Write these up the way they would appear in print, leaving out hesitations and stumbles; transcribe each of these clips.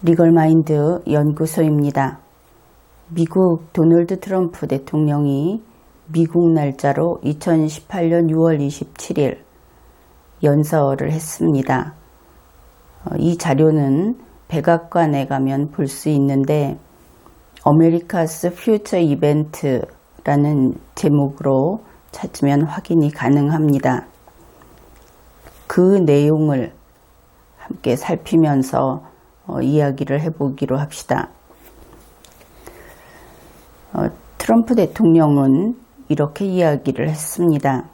리걸마인드 연구소입니다. 미국 도널드 트럼프 대통령이 미국 날짜로 2018년 6월 27일 연설을 했습니다. 이 자료는 백악관에 가면 볼 수 있는데 America's Future Event라는 제목으로 찾으면 확인이 가능합니다. 그 내용을 함께 살피면서 이야기를 해보기로 합시다. 트럼프 대통령은 이렇게 이야기를 했습니다.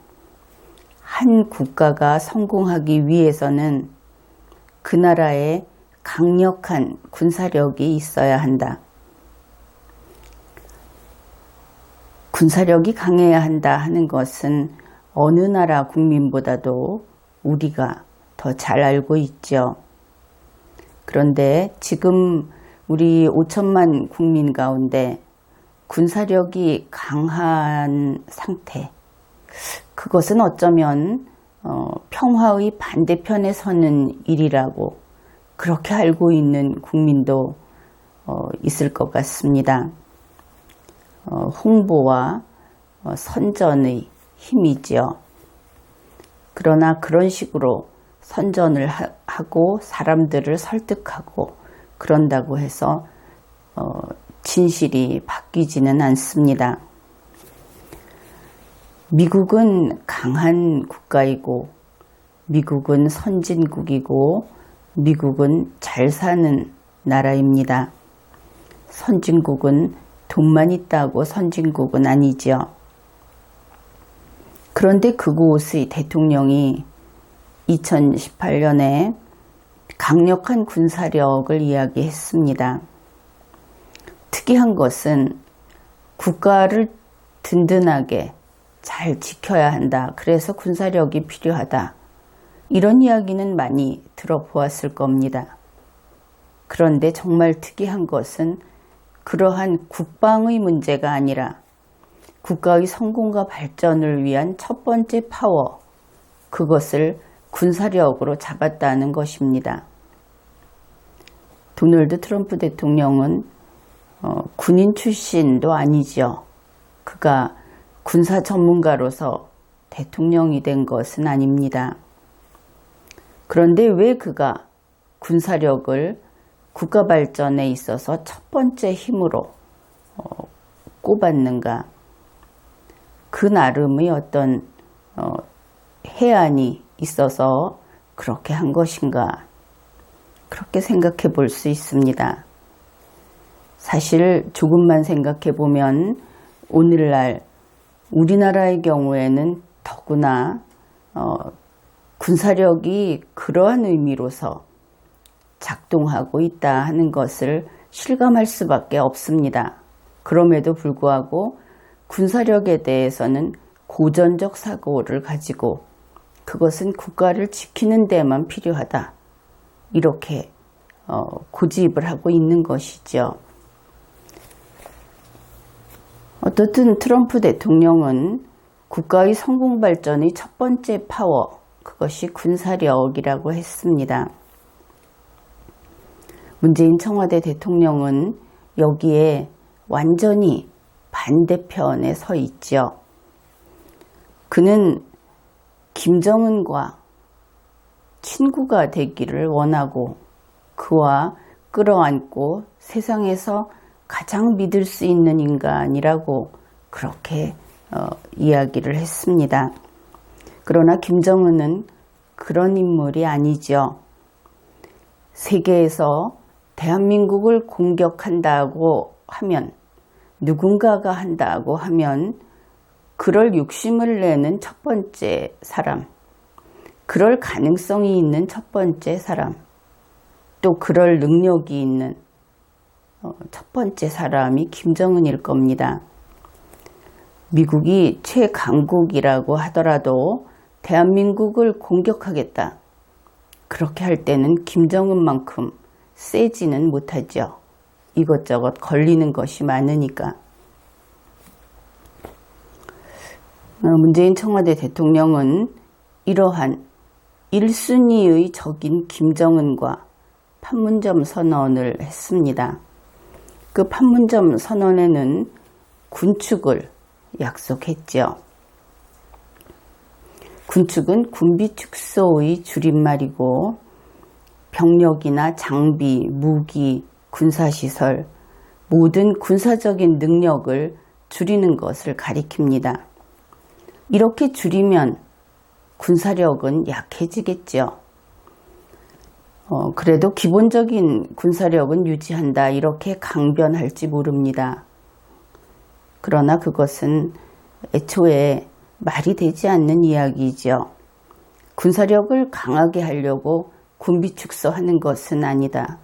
한 국가가 성공하기 위해서는 그 나라에 강력한 군사력이 있어야 한다. 군사력이 강해야 한다 하는 것은 어느 나라 국민보다도 우리가 더 잘 알고 있죠. 그런데 지금 우리 5천만 국민 가운데 군사력이 강한 상태, 그것은 어쩌면 평화의 반대편에 서는 일이라고 그렇게 알고 있는 국민도 있을 것 같습니다. 홍보와 선전의 힘이지요. 그러나 그런 식으로 선전을 하고 사람들을 설득하고 그런다고 해서 진실이 바뀌지는 않습니다. 미국은 강한 국가이고 미국은 선진국이고 미국은 잘 사는 나라입니다. 선진국은 돈만 있다고 선진국은 아니죠. 그런데 그곳의 대통령이 2018년에 강력한 군사력을 이야기했습니다. 특이한 것은 국가를 든든하게 잘 지켜야 한다. 그래서 군사력이 필요하다. 이런 이야기는 많이 들어보았을 겁니다. 그런데 정말 특이한 것은 그러한 국방의 문제가 아니라 국가의 성공과 발전을 위한 첫 번째 파워, 그것을 군사력으로 잡았다는 것입니다. 도널드 트럼프 대통령은 군인 출신도 아니죠. 그가 군사 전문가로서 대통령이 된 것은 아닙니다. 그런데 왜 그가 군사력을 국가 발전에 있어서 첫 번째 힘으로 꼽았는가? 그 나름의 어떤 해안이 있어서 그렇게 한 것인가? 그렇게 생각해 볼 수 있습니다. 사실 조금만 생각해 보면 오늘날 우리나라의 경우에는 더구나 군사력이 그러한 의미로서 작동하고 있다 하는 것을 실감할 수밖에 없습니다. 그럼에도 불구하고 군사력에 대해서는 고전적 사고를 가지고 그것은 국가를 지키는 데만 필요하다. 이렇게 고집을 하고 있는 것이죠. 어떻든 트럼프 대통령은 국가의 성공 발전의 첫 번째 파워, 그것이 군사력이라고 했습니다. 문재인 청와대 대통령은 여기에 완전히 반대편에 서 있죠. 그는 김정은과 친구가 되기를 원하고 그와 끌어안고 세상에서 가장 믿을 수 있는 인간이라고 그렇게 이야기를 했습니다. 그러나 김정은은 그런 인물이 아니죠. 세계에서 대한민국을 공격한다고 하면, 누군가가 한다고 하면 그럴 욕심을 내는 첫 번째 사람, 그럴 가능성이 있는 첫 번째 사람, 또 그럴 능력이 있는 첫 번째 사람이 김정은일 겁니다. 미국이 최강국이라고 하더라도 대한민국을 공격하겠다. 그렇게 할 때는 김정은만큼 세지는 못하죠. 이것저것 걸리는 것이 많으니까. 문재인 청와대 대통령은 이러한 1순위의 적인 김정은과 판문점 선언을 했습니다. 그 판문점 선언에는 군축을 약속했죠. 군축은 군비축소의 줄임말이고 병력이나 장비, 무기, 군사시설, 모든 군사적인 능력을 줄이는 것을 가리킵니다. 이렇게 줄이면 군사력은 약해지겠죠. 그래도 기본적인 군사력은 유지한다 이렇게 강변할지 모릅니다. 그러나 그것은 애초에 말이 되지 않는 이야기이죠. 군사력을 강하게 하려고 군비축소하는 것은 아니다.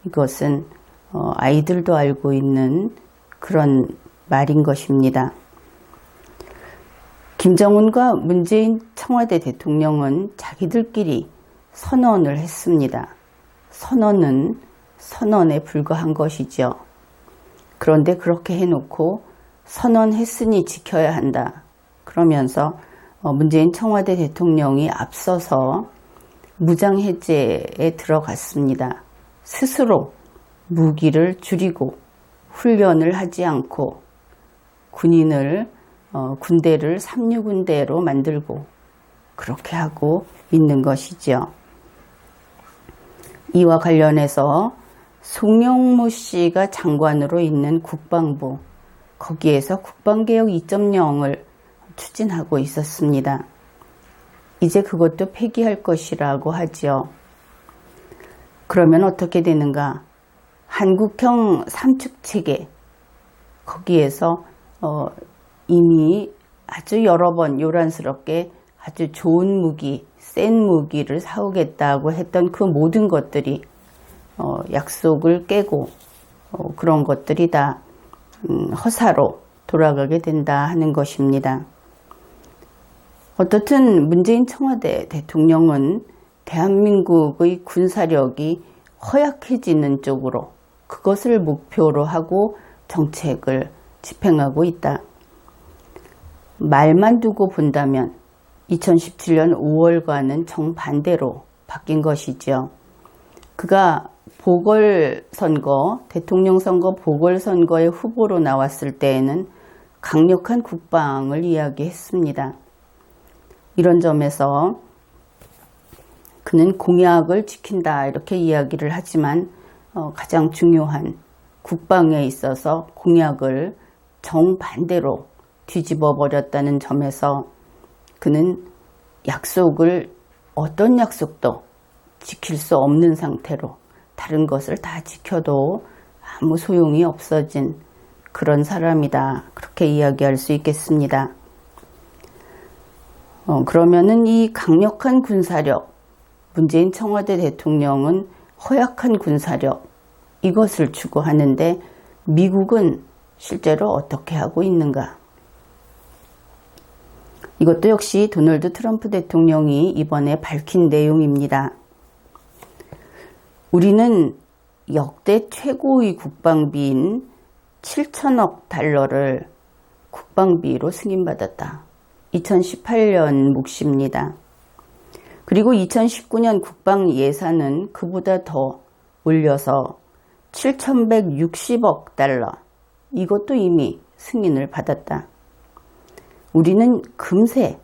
이것은 아이들도 알고 있는 그런 말인 것입니다. 김정은과 문재인 청와대 대통령은 자기들끼리 선언을 했습니다. 선언은 선언에 불과한 것이죠. 그런데 그렇게 해놓고 선언했으니 지켜야 한다. 그러면서 문재인 청와대 대통령이 앞서서 무장해제에 들어갔습니다. 스스로 무기를 줄이고 훈련을 하지 않고 군대를 3.6군대로 만들고 그렇게 하고 있는 것이죠. 이와 관련해서 송영무 씨가 장관으로 있는 국방부, 거기에서 국방개혁 2.0을 추진하고 있었습니다. 이제 그것도 폐기할 것이라고 하죠. 그러면 어떻게 되는가? 한국형 삼축체계, 거기에서 이미 아주 여러 번 요란스럽게 아주 좋은 무기, 센 무기를 사오겠다고 했던 그 모든 것들이 약속을 깨고 그런 것들이 다 허사로 돌아가게 된다 하는 것입니다. 어떻든 문재인 청와대 대통령은 대한민국의 군사력이 허약해지는 쪽으로 그것을 목표로 하고 정책을 집행하고 있다. 말만 두고 본다면 2017년 5월과는 정반대로 바뀐 것이죠. 그가 보궐선거, 대통령 선거 보궐선거의 후보로 나왔을 때에는 강력한 국방을 이야기했습니다. 이런 점에서 그는 공약을 지킨다 이렇게 이야기를 하지만 가장 중요한 국방에 있어서 공약을 정반대로 뒤집어 버렸다는 점에서 그는 약속을 어떤 약속도 지킬 수 없는 상태로 다른 것을 다 지켜도 아무 소용이 없어진 그런 사람이다. 그렇게 이야기할 수 있겠습니다. 그러면은 이 강력한 군사력, 문재인 청와대 대통령은 허약한 군사력, 이것을 추구하는데 미국은 실제로 어떻게 하고 있는가? 이것도 역시 도널드 트럼프 대통령이 이번에 밝힌 내용입니다. 우리는 역대 최고의 국방비인 7천억 달러를 국방비로 승인받았다. 2018년 몫입니다. 그리고 2019년 국방 예산은 그보다 더 올려서 7,160억 달러, 이것도 이미 승인을 받았다. 우리는 금세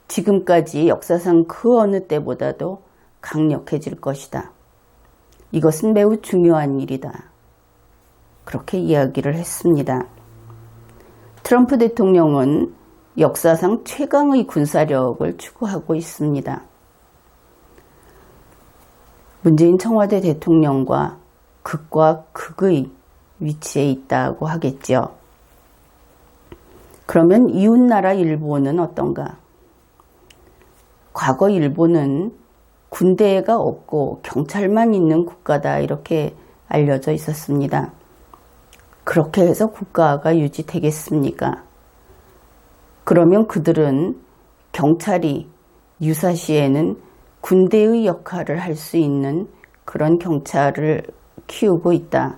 지금까지 역사상 그 어느 때보다도 강력해질 것이다. 이것은 매우 중요한 일이다. 그렇게 이야기를 했습니다. 트럼프 대통령은 역사상 최강의 군사력을 추구하고 있습니다. 문재인 청와대 대통령과 극과 극의 위치에 있다고 하겠죠. 그러면 이웃나라 일본은 어떤가? 과거 일본은 군대가 없고 경찰만 있는 국가다 이렇게 알려져 있었습니다. 그렇게 해서 국가가 유지되겠습니까? 그러면 그들은 경찰이 유사시에는 군대의 역할을 할 수 있는 그런 경찰을 키우고 있다.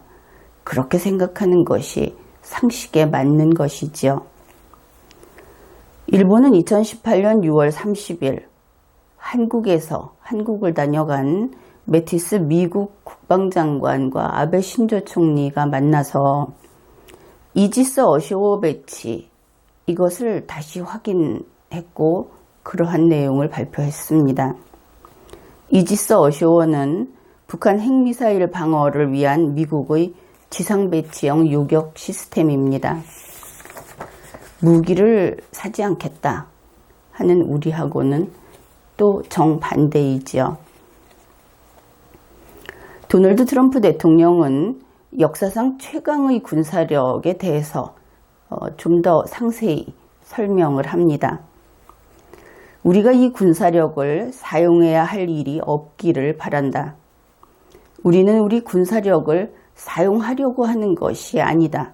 그렇게 생각하는 것이 상식에 맞는 것이지요. 일본은 2018년 6월 30일 한국을 다녀간 매티스 미국 국방장관과 아베 신조 총리가 만나서 이지스 어쇼어 배치 이것을 다시 확인했고 그러한 내용을 발표했습니다. 이지스 어쇼어는 북한 핵미사일 방어를 위한 미국의 지상 배치형 요격 시스템입니다. 무기를 사지 않겠다 하는 우리하고는 또 정반대이지요. 도널드 트럼프 대통령은 역사상 최강의 군사력에 대해서 좀 더 상세히 설명을 합니다. 우리가 이 군사력을 사용해야 할 일이 없기를 바란다. 우리는 우리 군사력을 사용하려고 하는 것이 아니다.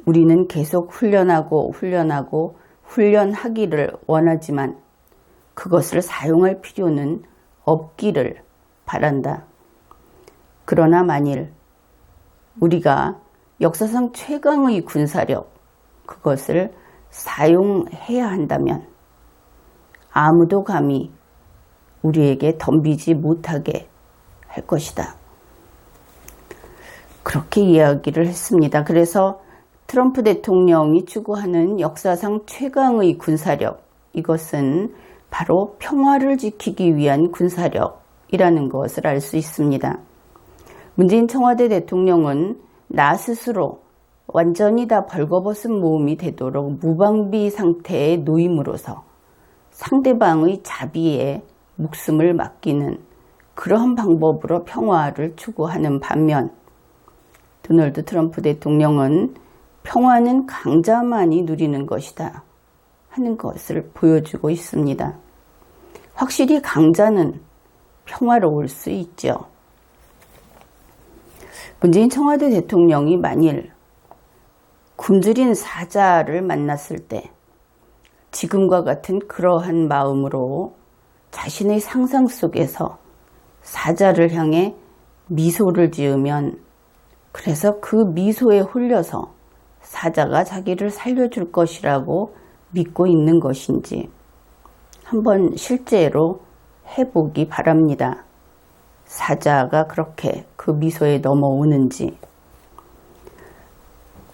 우리는 계속 훈련하고 훈련하기를 원하지만 그것을 사용할 필요는 없기를 바란다. 그러나 만일 우리가 역사상 최강의 군사력, 그것을 사용해야 한다면 아무도 감히 우리에게 덤비지 못하게 할 것이다. 그렇게 이야기를 했습니다. 그래서 트럼프 대통령이 추구하는 역사상 최강의 군사력, 이것은 바로 평화를 지키기 위한 군사력이라는 것을 알 수 있습니다. 문재인 청와대 대통령은 나 스스로 완전히 다 벌거벗은 몸이 되도록 무방비 상태에 놓임으로써 상대방의 자비에 목숨을 맡기는 그러한 방법으로 평화를 추구하는 반면 도널드 트럼프 대통령은 평화는 강자만이 누리는 것이다 하는 것을 보여주고 있습니다. 확실히 강자는 평화로울 수 있죠. 문재인 청와대 대통령이 만일 굶주린 사자를 만났을 때 지금과 같은 그러한 마음으로 자신의 상상 속에서 사자를 향해 미소를 지으면 그래서 그 미소에 홀려서 사자가 자기를 살려줄 것이라고 믿고 있는 것인지 한번 실제로 해보기 바랍니다. 사자가 그렇게 그 미소에 넘어오는지.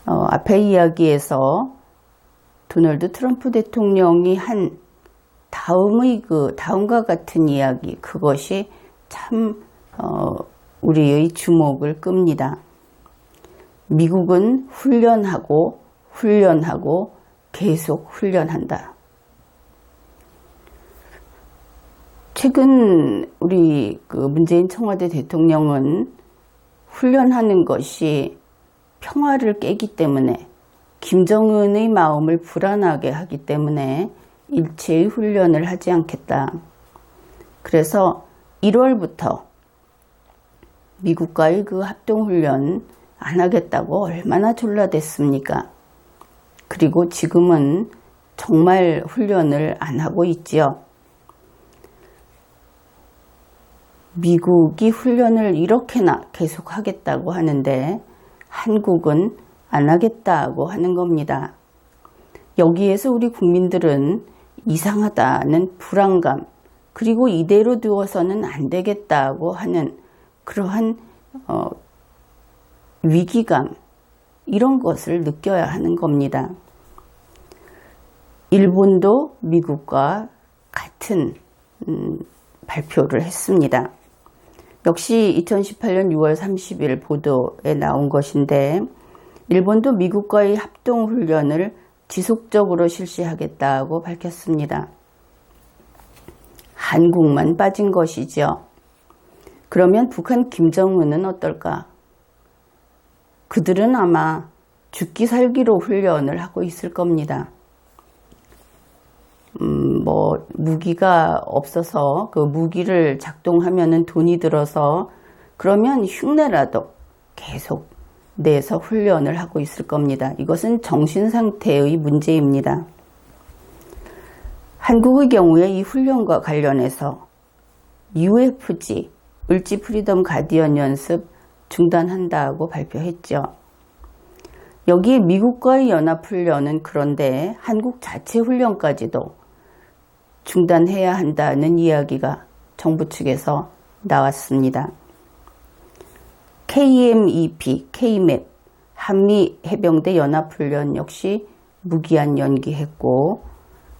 앞에 이야기에서 도널드 트럼프 대통령이 한 다음과 같은 이야기, 그것이 참 우리의 주목을 끕니다. 미국은 훈련하고 계속 훈련한다. 최근 우리 문재인 청와대 대통령은 훈련하는 것이 평화를 깨기 때문에 김정은의 마음을 불안하게 하기 때문에 일체의 훈련을 하지 않겠다. 그래서 1월부터 미국과의 그 합동훈련 안 하겠다고 얼마나 졸라댔습니까? 그리고 지금은 정말 훈련을 안 하고 있지요. 미국이 훈련을 이렇게나 계속 하겠다고 하는데 한국은 안 하겠다고 하는 겁니다. 여기에서 우리 국민들은 이상하다는 불안감, 그리고 이대로 두어서는 안 되겠다고 하는 그러한 위기감, 이런 것을 느껴야 하는 겁니다. 일본도 미국과 같은 발표를 했습니다. 역시 2018년 6월 30일 보도에 나온 것인데 일본도 미국과의 합동훈련을 지속적으로 실시하겠다고 밝혔습니다. 한국만 빠진 것이죠. 그러면 북한 김정은은 어떨까? 그들은 아마 죽기 살기로 훈련을 하고 있을 겁니다. 무기가 없어서 그 무기를 작동하면은 돈이 들어서 그러면 흉내라도 계속 내서 훈련을 하고 있을 겁니다. 이것은 정신 상태의 문제입니다. 한국의 경우에 이 훈련과 관련해서 UFG, 을지 프리덤 가디언 연습 중단한다고 발표했죠. 여기에 미국과의 연합훈련은 그런데 한국 자체 훈련까지도 중단해야 한다는 이야기가 정부 측에서 나왔습니다. KMEP, KMAP, 한미해병대 연합훈련 역시 무기한 연기했고,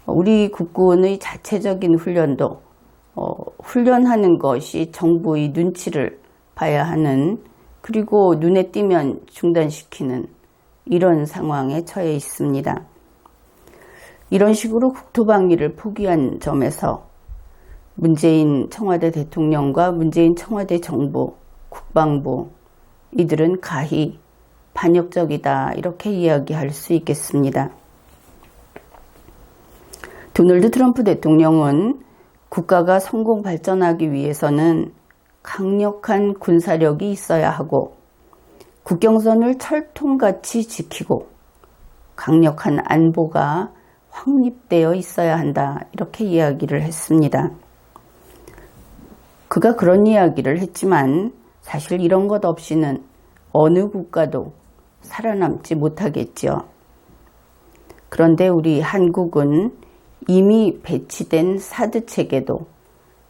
우리 국군의 자체적인 훈련도 훈련하는 것이 정부의 눈치를 봐야 하는, 그리고 눈에 띄면 중단시키는 이런 상황에 처해 있습니다. 이런 식으로 국토방위를 포기한 점에서 문재인 청와대 대통령과 문재인 청와대 정부, 국방부, 이들은 가히 반역적이다, 이렇게 이야기할 수 있겠습니다. 도널드 트럼프 대통령은 국가가 성공 발전하기 위해서는 강력한 군사력이 있어야 하고, 국경선을 철통같이 지키고 강력한 안보가 확립되어 있어야 한다, 이렇게 이야기를 했습니다. 그가 그런 이야기를 했지만 사실 이런 것 없이는 어느 국가도 살아남지 못하겠죠. 그런데 우리 한국은 이미 배치된 사드 체계도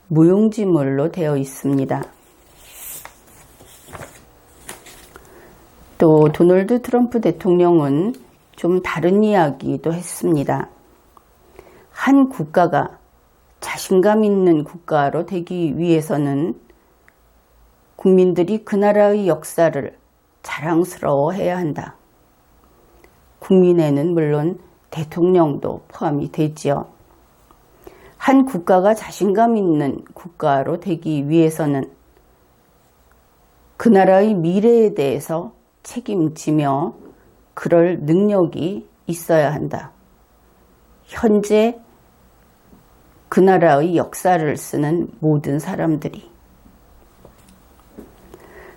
무용지물로 되어 있습니다. 또 도널드 트럼프 대통령은 좀 다른 이야기도 했습니다. 한 국가가 자신감 있는 국가로 되기 위해서는 국민들이 그 나라의 역사를 자랑스러워해야 한다. 국민에는 물론 대통령도 포함이 되지요. 한 국가가 자신감 있는 국가로 되기 위해서는 그 나라의 미래에 대해서 책임지며 그럴 능력이 있어야 한다. 현재 그 나라의 역사를 쓰는 모든 사람들이,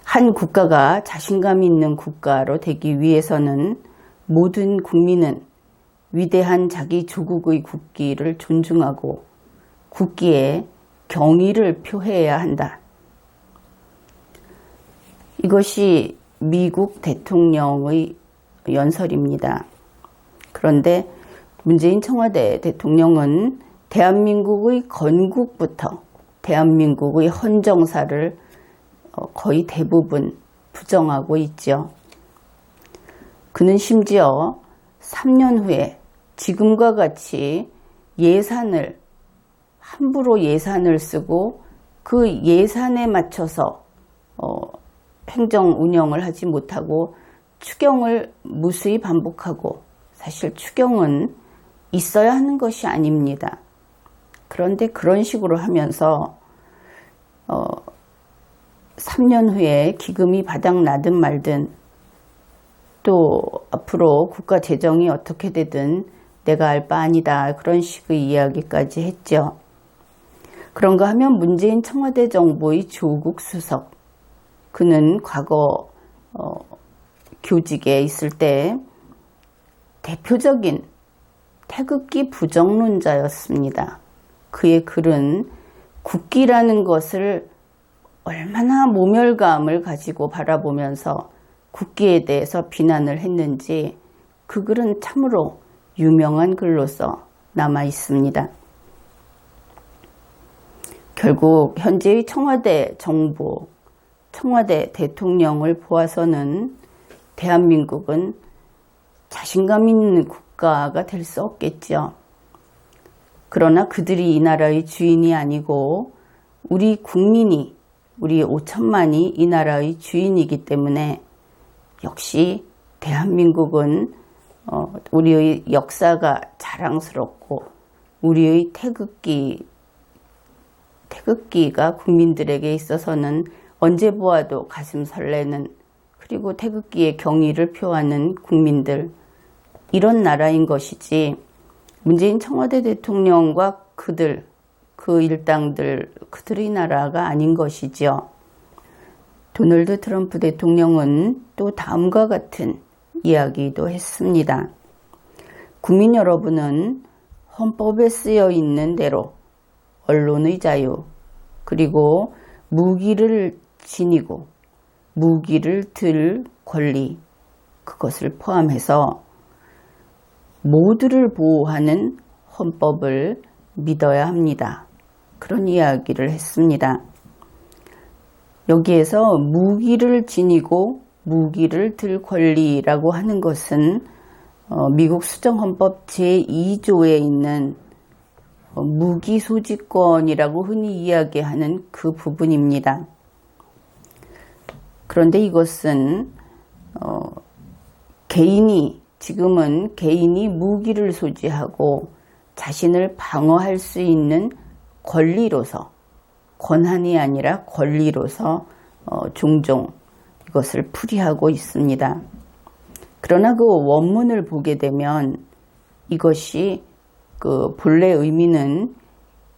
한 국가가 자신감 있는 국가로 되기 위해서는 모든 국민은 위대한 자기 조국의 국기를 존중하고 국기에 경의를 표해야 한다. 이것이 미국 대통령의 연설입니다. 그런데 문재인 청와대 대통령은 대한민국의 건국부터 대한민국의 헌정사를 거의 대부분 부정하고 있죠. 그는 심지어 3년 후에 지금과 같이 함부로 예산을 쓰고 그 예산에 맞춰서 행정 운영을 하지 못하고 추경을 무수히 반복하고, 사실 추경은 있어야 하는 것이 아닙니다. 그런데 그런 식으로 하면서 3년 후에 기금이 바닥나든 말든, 또 앞으로 국가 재정이 어떻게 되든 내가 알 바 아니다, 그런 식의 이야기까지 했죠. 그런가 하면 문재인 청와대 정부의 조국 수석, 그는 과거 교직에 있을 때 대표적인 태극기 부정론자였습니다. 그의 글은 국기라는 것을 얼마나 모멸감을 가지고 바라보면서 국기에 대해서 비난을 했는지 그 글은 참으로 유명한 글로서 남아 있습니다. 결국 현재의 청와대 정부, 청와대 대통령을 보아서는 대한민국은 자신감 있는 국가가 될 수 없겠죠. 그러나 그들이 이 나라의 주인이 아니고 우리 국민이, 우리 5천만이 이 나라의 주인이기 때문에 역시 대한민국은 우리의 역사가 자랑스럽고 우리의 태극기가 국민들에게 있어서는 언제 보아도 가슴 설레는, 그리고 태극기에 경의를 표하는 국민들, 이런 나라인 것이지, 문재인 청와대 대통령과 그 일당들, 그들의 나라가 아닌 것이죠. 도널드 트럼프 대통령은 또 다음과 같은 이야기도 했습니다. 국민 여러분은 헌법에 쓰여 있는 대로 언론의 자유, 그리고 무기를 지니고 무기를 들 권리, 그것을 포함해서 모두를 보호하는 헌법을 믿어야 합니다. 그런 이야기를 했습니다. 여기에서 무기를 지니고 무기를 들 권리라고 하는 것은 미국 수정헌법 제2조에 있는 무기 소지권이라고 흔히 이야기하는 그 부분입니다. 그런데 이것은 지금은 개인이 무기를 소지하고 자신을 방어할 수 있는 권리로서, 권한이 아니라 권리로서 종종 이것을 풀이하고 있습니다. 그러나 그 원문을 보게 되면 이것이 그 본래 의미는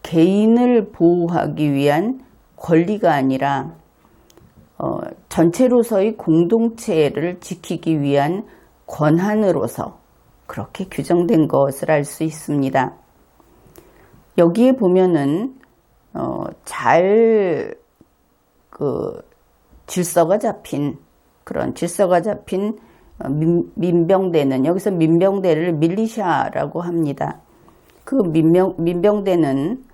개인을 보호하기 위한 권리가 아니라 전체로서의 공동체를 지키기 위한 권한으로서 그렇게 규정된 것을 알 수 있습니다. 여기에 보면은 질서가 잡힌 민병대는, 여기서 민병대를 밀리샤라고 합니다. 그 민병대는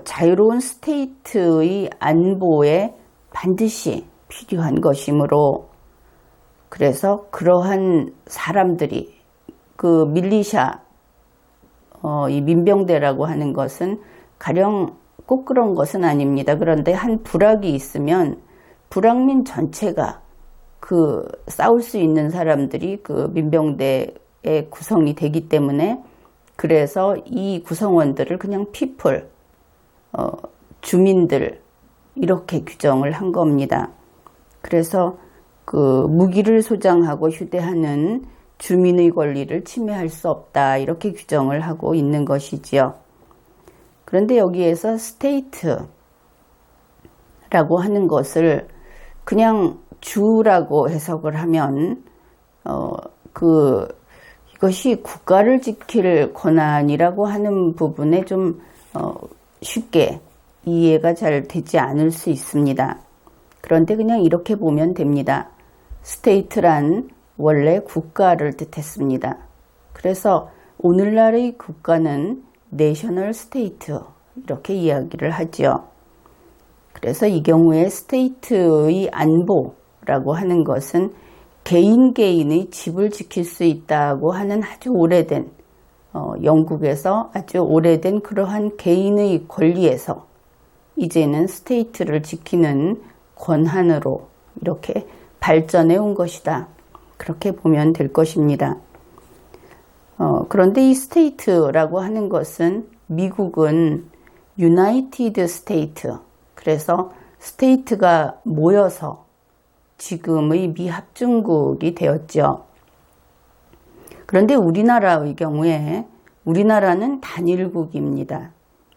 자유로운 스테이트의 안보에 반드시 필요한 것이므로, 그래서 그러한 사람들이 그 밀리샤, 이 민병대라고 하는 것은 가령 꼭 그런 것은 아닙니다. 그런데 한 부락이 있으면 부락민 전체가 그 싸울 수 있는 사람들이 그 민병대의 구성이 되기 때문에, 그래서 이 구성원들을 그냥 people, 주민들 이렇게 규정을 한 겁니다. 그래서 그 무기를 소장하고 휴대하는 주민의 권리를 침해할 수 없다, 이렇게 규정을 하고 있는 것이지요. 그런데 여기에서 스테이트라고 하는 것을 그냥 주라고 해석을 하면 이것이 국가를 지킬 권한이라고 하는 부분에 좀 쉽게 이해가 잘 되지 않을 수 있습니다. 그런데 그냥 이렇게 보면 됩니다. 스테이트란 원래 국가를 뜻했습니다. 그래서 오늘날의 국가는 내셔널 스테이트 이렇게 이야기를 하죠. 그래서 이 경우에 스테이트의 안보라고 하는 것은 개인의 집을 지킬 수 있다고 하는 아주 오래된 영국에서 아주 오래된 그러한 개인의 권리에서 이제는 스테이트를 지키는 권한으로 이렇게 발전해 온 것이다, 그렇게 보면 될 것입니다. 그런데 이 스테이트라고 하는 것은 미국은 유나이티드 스테이트, 그래서 스테이트가 모여서 지금의 미합중국이 되었죠. 그런데 우리나라의 경우에 우리나라는 단일국입니다.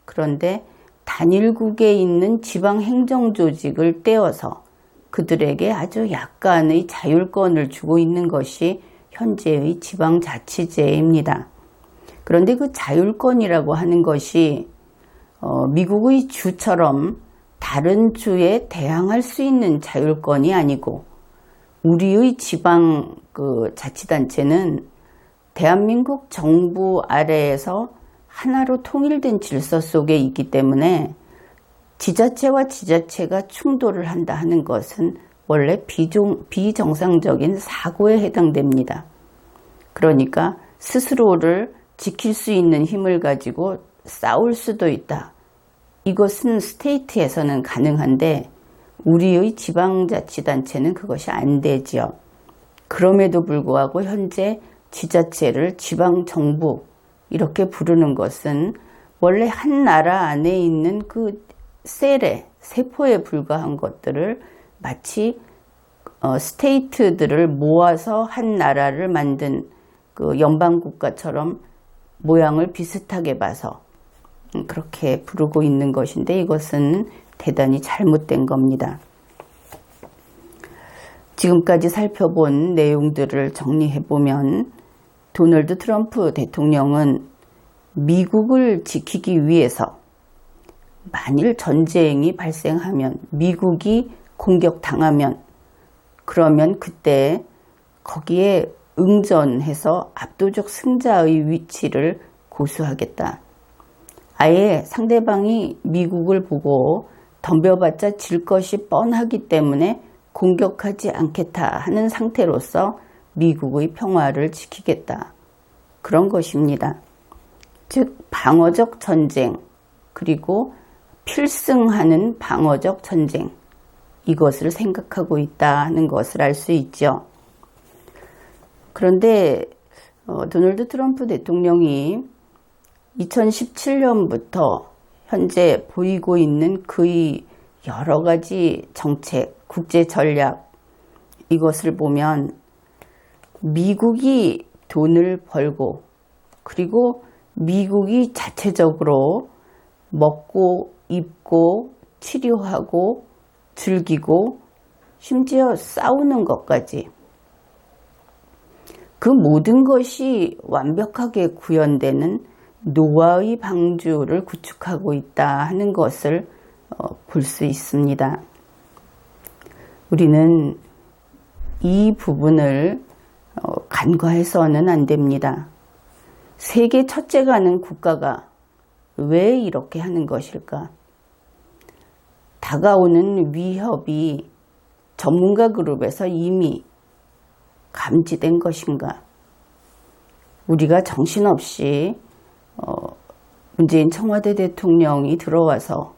그런데 단일국에 있는 지방행정조직을 떼어서 그들에게 아주 약간의 자율권을 주고 있는 것이 현재의 지방자치제입니다. 그런데 그 자율권이라고 하는 것이 미국의 주처럼 다른 주에 대항할 수 있는 자율권이 아니고, 우리의 지방 자치단체는 대한민국 정부 아래에서 하나로 통일된 질서 속에 있기 때문에 지자체와 지자체가 충돌을 한다 하는 것은 원래 비정상적인 사고에 해당됩니다. 그러니까 스스로를 지킬 수 있는 힘을 가지고 싸울 수도 있다. 이것은 스테이트에서는 가능한데 우리의 지방자치단체는 그것이 안 되지요. 그럼에도 불구하고 현재 지자체를 지방정부 이렇게 부르는 것은 원래 한 나라 안에 있는 그 세포에 불과한 것들을 마치 스테이트들을 모아서 한 나라를 만든 그 연방국가처럼 모양을 비슷하게 봐서 그렇게 부르고 있는 것인데, 이것은 대단히 잘못된 겁니다. 지금까지 살펴본 내용들을 정리해보면 도널드 트럼프 대통령은 미국을 지키기 위해서 만일 전쟁이 발생하면, 미국이 공격당하면, 그러면 그때 거기에 응전해서 압도적 승자의 위치를 고수하겠다. 아예 상대방이 미국을 보고 덤벼봤자 질 것이 뻔하기 때문에 공격하지 않겠다 하는 상태로서 미국의 평화를 지키겠다. 그런 것입니다. 즉 방어적 전쟁 그리고 필승하는 방어적 전쟁 이것을 생각하고 있다 하는 것을 알 수 있죠. 그런데 도널드 트럼프 대통령이 2017년부터 현재 보이고 있는 그의 여러 가지 정책, 국제 전략 이것을 보면 미국이 돈을 벌고 그리고 미국이 자체적으로 먹고 입고 치료하고 즐기고 심지어 싸우는 것까지 그 모든 것이 완벽하게 구현되는 노아의 방주를 구축하고 있다 하는 것을 볼 수 있습니다. 우리는 이 부분을 간과해서는 안 됩니다. 세계 첫째가 하는 국가가 왜 이렇게 하는 것일까? 다가오는 위협이 전문가 그룹에서 이미 감지된 것인가? 우리가 정신없이 문재인 청와대 대통령이 들어와서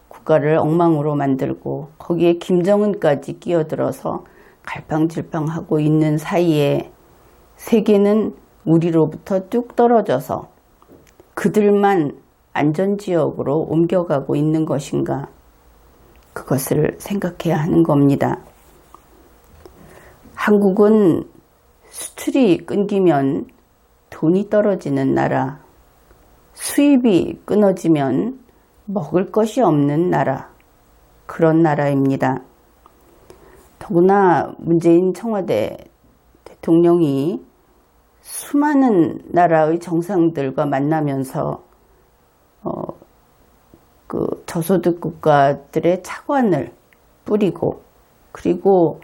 국가를 엉망으로 만들고 거기에 김정은까지 끼어들어서 갈팡질팡하고 있는 사이에 세계는 우리로부터 뚝 떨어져서 그들만 안전지역으로 옮겨가고 있는 것인가? 그것을 생각해야 하는 겁니다. 한국은 수출이 끊기면 돈이 떨어지는 나라, 수입이 끊어지면 먹을 것이 없는 나라, 그런 나라입니다. 더구나 문재인 청와대 대통령이 수많은 나라의 정상들과 만나면서 그 저소득 국가들의 차관을 뿌리고 그리고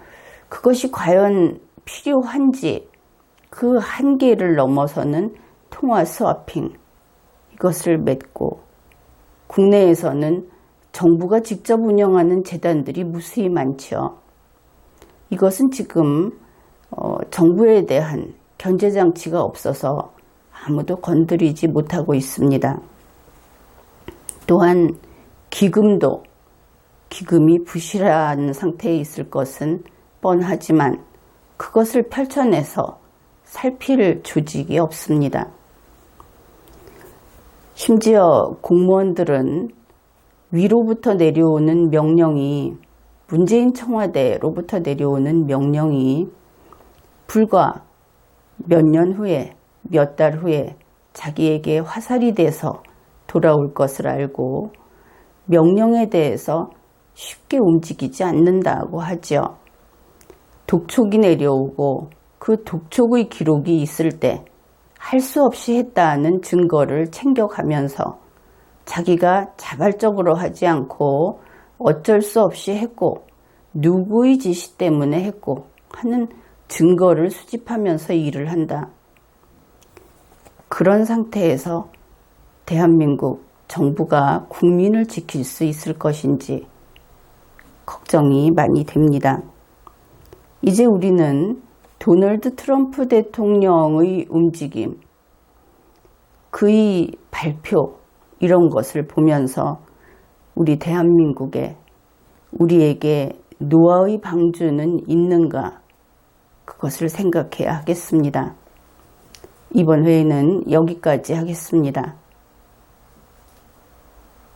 그것이 과연 필요한지 그 한계를 넘어서는 통화 스와핑 이것을 맺고 국내에서는 정부가 직접 운영하는 재단들이 무수히 많죠. 이것은 지금 정부에 대한 견제장치가 없어서 아무도 건드리지 못하고 있습니다. 또한 기금이 부실한 상태에 있을 것은 뻔하지만 그것을 펼쳐내서 살필 조직이 없습니다. 심지어 공무원들은 위로부터 내려오는 명령이 문재인 청와대로부터 내려오는 명령이 불과 몇 년 후에 몇 달 후에 자기에게 화살이 돼서 돌아올 것을 알고 명령에 대해서 쉽게 움직이지 않는다고 하죠. 독촉이 내려오고 그 독촉의 기록이 있을 때 할 수 없이 했다는 증거를 챙겨가면서 자기가 자발적으로 하지 않고 어쩔 수 없이 했고 누구의 지시 때문에 했고 하는 증거를 수집하면서 일을 한다. 그런 상태에서 대한민국 정부가 국민을 지킬 수 있을 것인지 걱정이 많이 됩니다. 이제 우리는 도널드 트럼프 대통령의 움직임, 그의 발표 이런 것을 보면서 우리 대한민국에 우리에게 노아의 방주는 있는가 그것을 생각해야 하겠습니다. 이번 회의는 여기까지 하겠습니다.